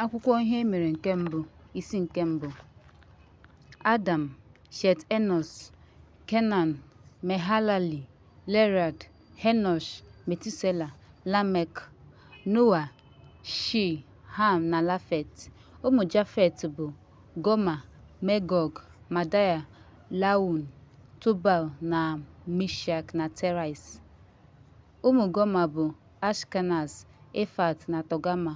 Akwụkwọ ihe e mere nke mbụ, isi nke mbụ. Adam, Shet, Enos, Kenan, Mehalali, Lerad, Henosh, Metusela, Lamek, Noa, Shi, Ham na Lafet. Ụmụ Jafet bụ Goma, Megog, Madaya, Laun, Tubal na Mishak na Terais. Ụmụ Goma bụ Ashkenaz, Efat na Togama.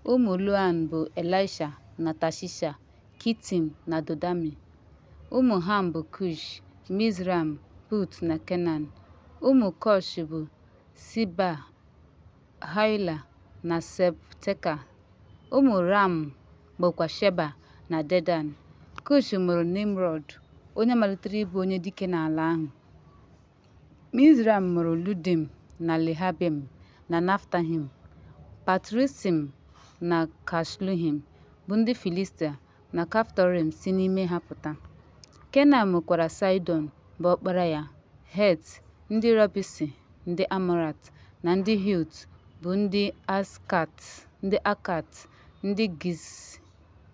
Ụmụ Loan bụ Elisha na Tashisha, Kitim na Dodami. Ụmụ Ham bụ Kush, Mizram, Put na Kenan. Ụmụ Kosh bụ Siba, Haila na Sebteka. Ụmụ Ram bụkwa Sheba na Dedan. Kush mụrụ Nimrod, onye malitere ịbụ onye dike n'ala ahụ. Mizram mụrụ Ludim na Lehabim na Naftahim. Patrusim na Kashluhim bụ ndị Filistia na Kaftorim si n'ime ha pụta. Kenan mụkwara Saịdọn bụ ọkpara ya, Het, ndị Robisi, ndị Amorat na ndị Hilt bụ ndị Akat, ndị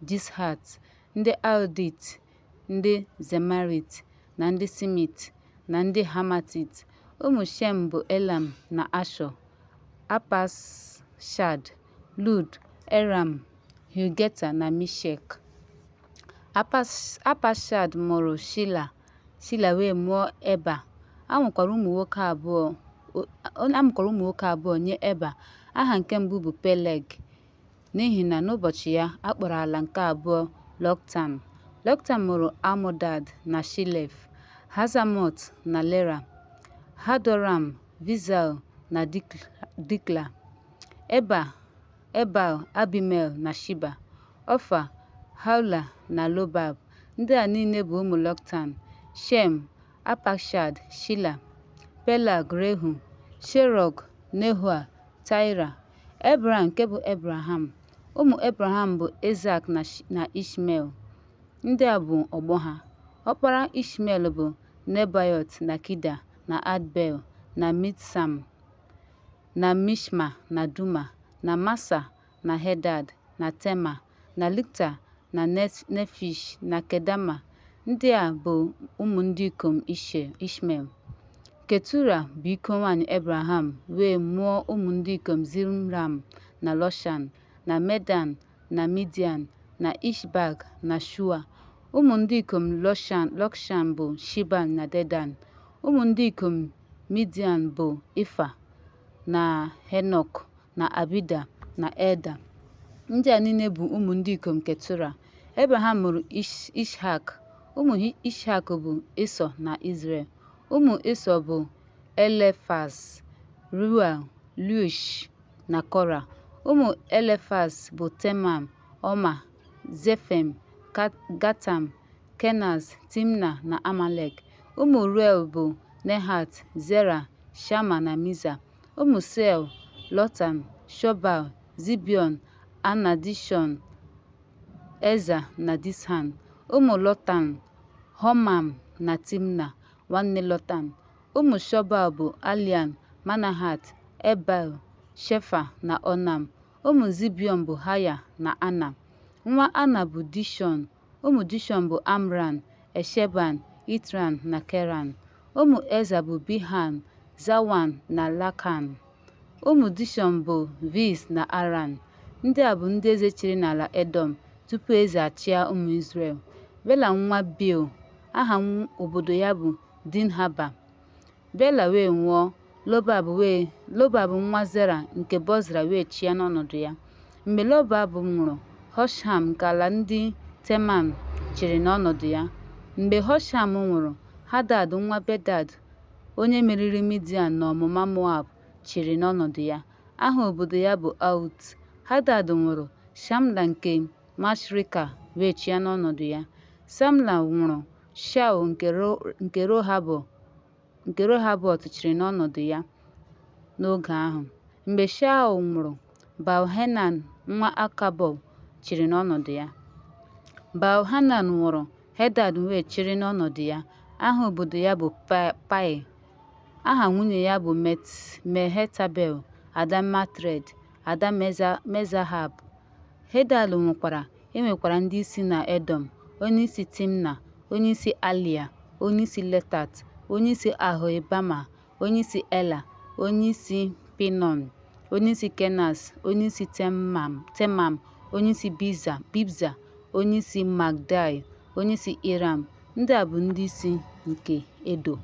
Gizhat, ndị Aldit, ndị Zemarit na ndị Simit na ndị Hamatit. Ụmụ Shem bụ Elam na Ashọ, Apashad, Lud, Eram, Hilgeta na Mishek. Apashad mụrụ Shila wee mụọ Eba. A mụkwara ụmụ nwoke abụọ nye Eba. Aha nke mbụ bụ Peleg, n'ihi na n'ụbọchị ya a kpọrọ ala nke abụọ Loktan. Loktan mụrụ Amodad na Shilef, Hazamot na Lera, Hadoram, Vizal na Dikla, Ebal, Abimel na Shiba, Ofa, Haula na Lobab. Ndị a niile bụ ụmụ Loktan. Shem, Apakshad, Shila, Pelag, Rehu, Sherog, Nehua, Taira, Ebram nke bụ Ebraham. Ụmụ Ebraham bụ Ezak na Ishmel. Ndị a bụ ọgbọ ha. Ọkpara Ishmel bụ Nebayot na Kida na Adbel na Mitsam na Mishma na Duma na Masa na Hedad na Tema na Likta na Nefish na Kedama. Ndị a bụ ụmụ ndị ikom Ishmel. Ketura bụ iko nwanyị Ebraham wee mụọ ụmụ ndị ikom Zimram na Loshan na Medan na Midian na Ishbak na Shua. Ụmụ ndị ikom Lokshan bụ Shiban na Dedan. Ụmụ ndị ikom Midian bụ Ifa na Henok na Abida na Eda. Ndị a niile bụ ụmụ ndị ikom Ketura. Abraham mụrụ Ishak. Ụmụ Ishak bụ Ịsọ na Izrel. Ụmụ Ịsọ bụ Elefaz, Ruel, Lush na Kora. Ụmụ Elefaz bụ Temam, Ọma, Zefem, Gatam, Kenaz, Timna na Amalek. Ụmụ Ruel bụ Nehat, Zera, Shama na Miza. Ụmụ Sel, Lotan, Shobal, Zibion, Anadishon, Eza na Dishan. Ụmụ Lotan, Homam na Timna, nwanne Lotan. Ụmụ Shobal bụ Alian, Manahat, Ebal, Shefa na Onam. Ụmụ Zibion bụ Haya na Ana. Nwa Ana bụ Dishon. Ụmụ Dishon bụ Amran, Esheban, Itran na Keran. Ụmụ Eza bụ Bihan, Zawan na Lakan. Ụmụ Dishon bụ Vis na Aran. Ndị a bụ ndị eze chịrị n'ala Edom tupu eze achịa ụmụ Izrel. Bela nwa Bil, aha obodo ya bụ Dinhaba. Bela wee nwụọ, Lobab nwa Zera nke Bozra wee chịa n'ọnọdụ ya. Mgbe Lobab nwụrụ, Hosham nke ala ndị Teman chịrị n'ọnọdụ ya. Mgbe Hosham nwụrụ, Hadad nwa Bedad, onye meriri Midian n'ọmụma Moab, chịrị n'ọnọdụ ya. Aha obodo ya bụ Aut. Hadad nwụrụ, Shamla nke Mashrika wee chịa n'ọnọdụ ya. Samla nwụrụ, Shaul nke Rehoboth chịrị n'ọnọdụ ya n'oge ahụ. Mgbe Shaul nwụrụ, Baal-Hanan nwa Akbob chịrị n'ọnọdụ ya. Baal-Hanan nwụrụ, Hadad wee chịrị n'ọnọdụ ya. Aha obodo ya bụ Pai. Aha nwunye ya bụ Mehetabel, ada Matred, ada Mezahab, Hedal nwụkwara. E nwekwara ndị isi na Edọm: onyeisi Timna, onyeisi Alia, onyeisi Letat, onyeisi Ahoibama, onyeisi Ela, onyeisi Pinon, onyeisi Kenas, onyeisi Temam, onyeisi Bibza, onyeisi Magdai, onyeisi Iram. Ndị a bụ ndị isi nke Edo.